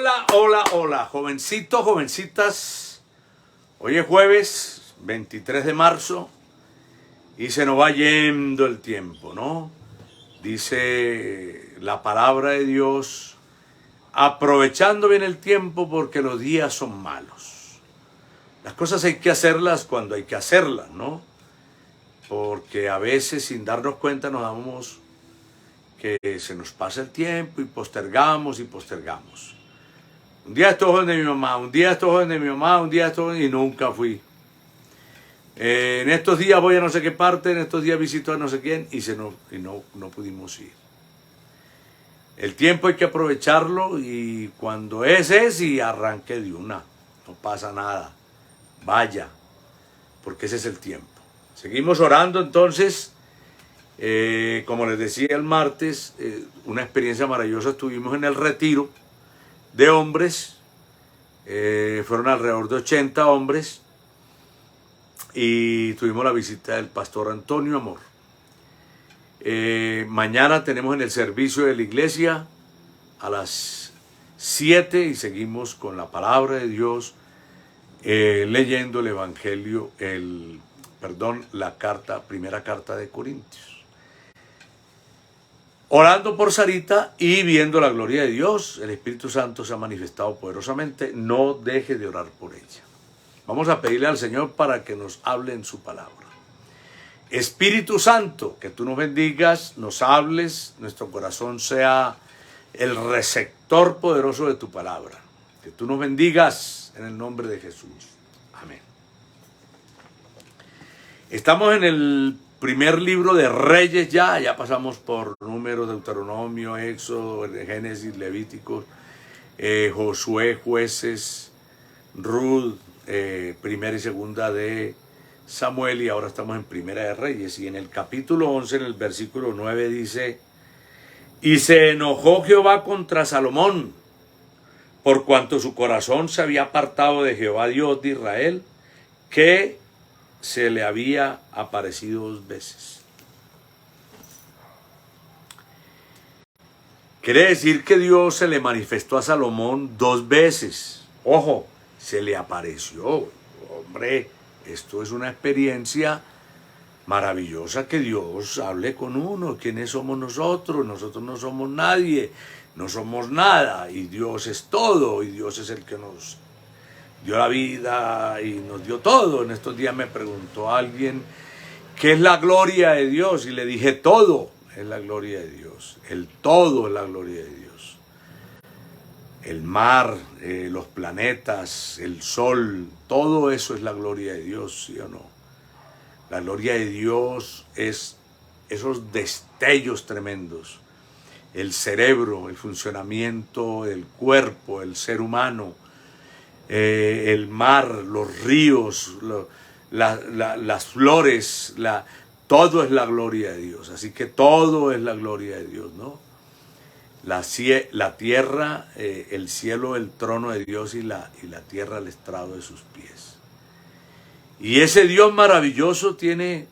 Hola, hola, hola, jovencitos, jovencitas. Hoy es jueves 23 de marzo y se nos va yendo el tiempo, ¿no? Dice la palabra de Dios, aprovechando bien el tiempo porque los días son malos. Las cosas hay que hacerlas cuando hay que hacerlas, ¿no? Porque a veces sin darnos cuenta nos damos que se nos pasa el tiempo y postergamos y postergamos. Un día estoy joven de mi mamá, un día estoy joven de mi mamá, un día estoy joven y nunca fui. En estos días voy a no sé qué parte, en estos días visito a no sé quién y no pudimos ir. El tiempo hay que aprovecharlo y cuando es y arranque de una. No pasa nada. Vaya, porque ese es el tiempo. Seguimos orando entonces. Como les decía el martes, una experiencia maravillosa. Estuvimos en el retiro de hombres. Fueron alrededor de 80 hombres. Y tuvimos la visita del pastor Antonio Amor. Mañana tenemos en el servicio de la iglesia a las 7 y seguimos con la palabra de Dios, leyendo el evangelio, la primera carta de Corintios. Orando por Sarita y viendo la gloria de Dios, el Espíritu Santo se ha manifestado poderosamente. No deje de orar por ella. Vamos a pedirle al Señor para que nos hable en su palabra. Espíritu Santo, que tú nos bendigas, nos hables, nuestro corazón sea el receptor poderoso de tu palabra. Que tú nos bendigas en el nombre de Jesús. Amén. Estamos en el primer libro de Reyes ya pasamos por Números, Deuteronomio, Éxodo, Génesis, Levíticos, Josué, Jueces, Ruth, primera y segunda de Samuel, y ahora estamos en Primera de Reyes. Y en el capítulo 11, en el versículo 9 dice: y se enojó Jehová contra Salomón, por cuanto su corazón se había apartado de Jehová Dios de Israel, que se le había aparecido 2 veces. Quiere decir que Dios se le manifestó a Salomón 2 veces. Ojo, se le apareció. Hombre, esto es una experiencia maravillosa, que Dios hable con uno. ¿Quiénes somos nosotros? Nosotros no somos nadie, no somos nada, y Dios es todo, y Dios es el que nos dio la vida y nos dio todo. En estos días me preguntó alguien qué es la gloria de Dios, y le dije: todo es la gloria de Dios, el todo es la gloria de Dios. El mar, los planetas, el sol, todo eso es la gloria de Dios, ¿sí o no? La gloria de Dios es esos destellos tremendos. El cerebro, el funcionamiento del cuerpo, el ser humano, el mar, los ríos, las flores, todo es la gloria de Dios. Así que todo es la gloria de Dios, ¿no? La tierra, el cielo, el trono de Dios, y la tierra, el estrado de sus pies. Y ese Dios maravilloso tiene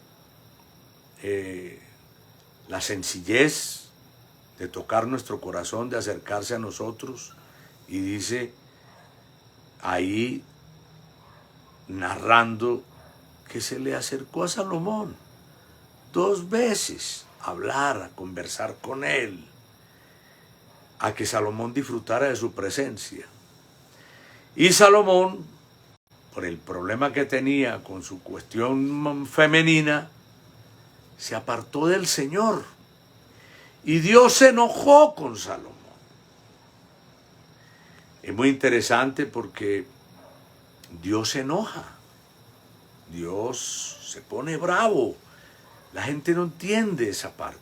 la sencillez de tocar nuestro corazón, de acercarse a nosotros, y dice ahí, narrando, que se le acercó a Salomón 2 veces a hablar, a conversar con él, a que Salomón disfrutara de su presencia. Y Salomón, por el problema que tenía con su cuestión femenina, se apartó del Señor, y Dios se enojó con Salomón. Es muy interesante porque Dios se enoja, Dios se pone bravo. La gente no entiende esa parte.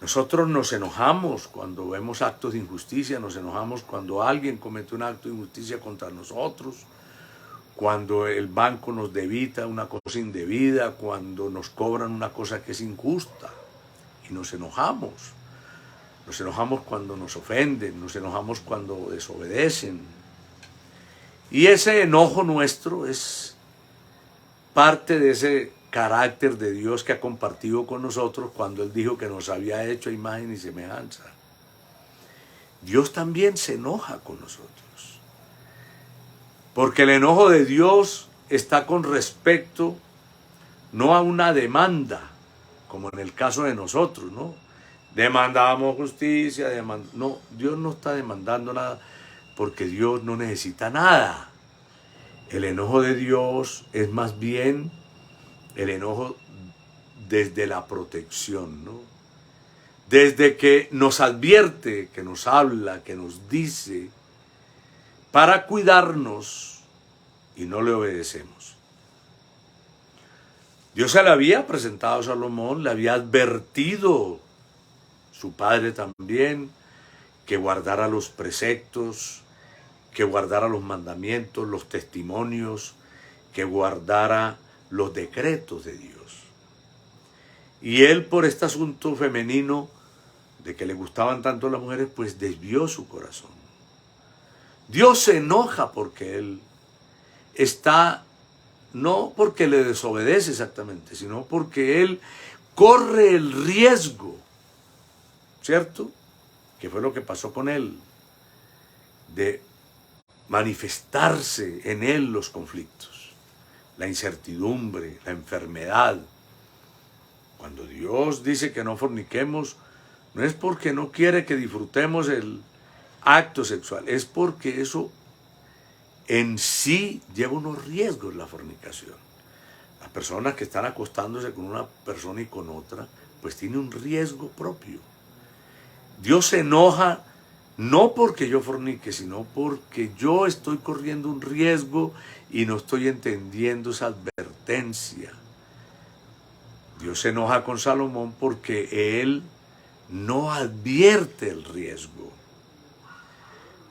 Nosotros nos enojamos cuando vemos actos de injusticia, nos enojamos cuando alguien comete un acto de injusticia contra nosotros, cuando el banco nos debita una cosa indebida, cuando nos cobran una cosa que es injusta, y nos enojamos. Nos enojamos cuando nos ofenden, nos enojamos cuando desobedecen. Y ese enojo nuestro es parte de ese carácter de Dios que ha compartido con nosotros cuando Él dijo que nos había hecho a imagen y semejanza. Dios también se enoja con nosotros. Porque el enojo de Dios está con respecto no a una demanda, como en el caso de nosotros, ¿no? Demandamos justicia, no, Dios no está demandando nada, porque Dios no necesita nada. El enojo de Dios es más bien el enojo desde la protección, ¿no? Desde que nos advierte, que nos habla, que nos dice, para cuidarnos, y no le obedecemos. Dios se le había presentado a Salomón, le había advertido, su padre también, que guardara los preceptos, que guardara los mandamientos, los testimonios, que guardara los decretos de Dios. Y él, por este asunto femenino, de que le gustaban tanto las mujeres, pues desvió su corazón. Dios se enoja porque él está, no porque le desobedece exactamente, sino porque él corre el riesgo, ¿cierto? Que fue lo que pasó con él, de manifestarse en él los conflictos, la incertidumbre, la enfermedad. Cuando Dios dice que no forniquemos, no es porque no quiere que disfrutemos el acto sexual, es porque eso en sí lleva unos riesgos, la fornicación. Las personas que están acostándose con una persona y con otra, pues tiene un riesgo propio. Dios se enoja no porque yo fornique, sino porque yo estoy corriendo un riesgo y no estoy entendiendo esa advertencia. Dios se enoja con Salomón porque él no advierte el riesgo.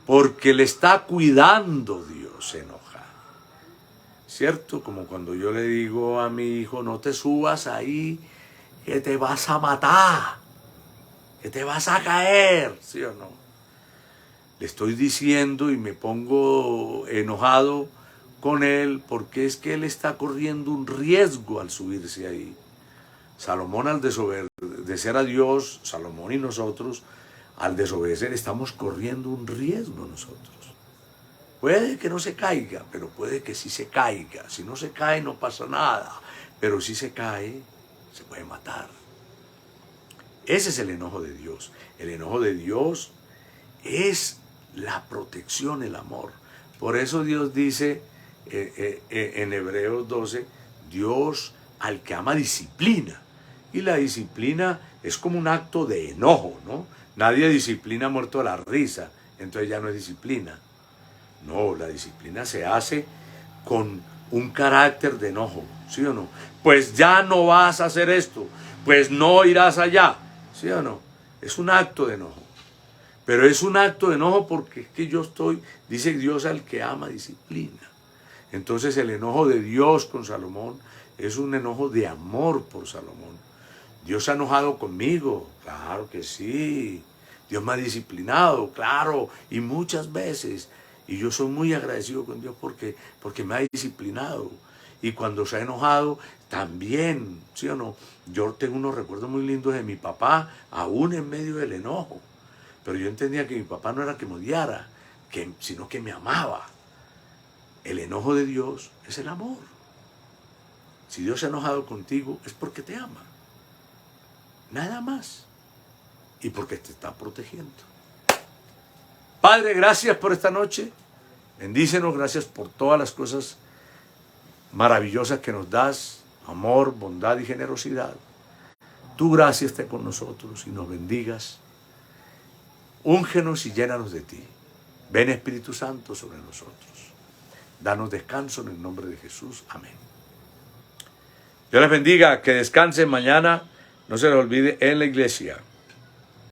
Porque le está cuidando, Dios se enoja. ¿Cierto? Como cuando yo le digo a mi hijo, no te subas ahí, que te vas a matar, que te vas a caer, ¿sí o no? Le estoy diciendo y me pongo enojado con él porque es que él está corriendo un riesgo al subirse ahí. Salomón, al desobedecer a Dios, Salomón y nosotros, al desobedecer estamos corriendo un riesgo nosotros. Puede que no se caiga, pero puede que sí se caiga. Si no se cae no pasa nada, pero si se cae se puede matar. Ese es el enojo de Dios. El enojo de Dios es la protección, el amor. Por eso Dios dice en Hebreos 12, Dios al que ama disciplina. Y la disciplina es como un acto de enojo, ¿no? Nadie disciplina muerto de la risa, entonces ya no es disciplina. No, la disciplina se hace con un carácter de enojo, ¿sí o no? Pues ya no vas a hacer esto, pues no irás allá, ¿sí o no? Es un acto de enojo. Pero es un acto de enojo porque es que yo estoy, dice Dios al que ama disciplina. Entonces el enojo de Dios con Salomón es un enojo de amor por Salomón. Dios se ha enojado conmigo, claro que sí. Dios me ha disciplinado, claro, y muchas veces. Y yo soy muy agradecido con Dios porque me ha disciplinado. Y cuando se ha enojado, también, ¿sí o no? Yo tengo unos recuerdos muy lindos de mi papá, aún en medio del enojo. Pero yo entendía que mi papá no era que me odiara, sino que me amaba. El enojo de Dios es el amor. Si Dios se ha enojado contigo, es porque te ama. Nada más. Y porque te está protegiendo. Padre, gracias por esta noche. Bendícenos, gracias por todas las cosas maravillosas que nos das. Amor, bondad y generosidad. Tu gracia esté con nosotros y nos bendigas. Úngenos y llénanos de ti. Ven Espíritu Santo sobre nosotros. Danos descanso en el nombre de Jesús. Amén. Dios les bendiga, que descansen mañana. No se les olvide en la iglesia.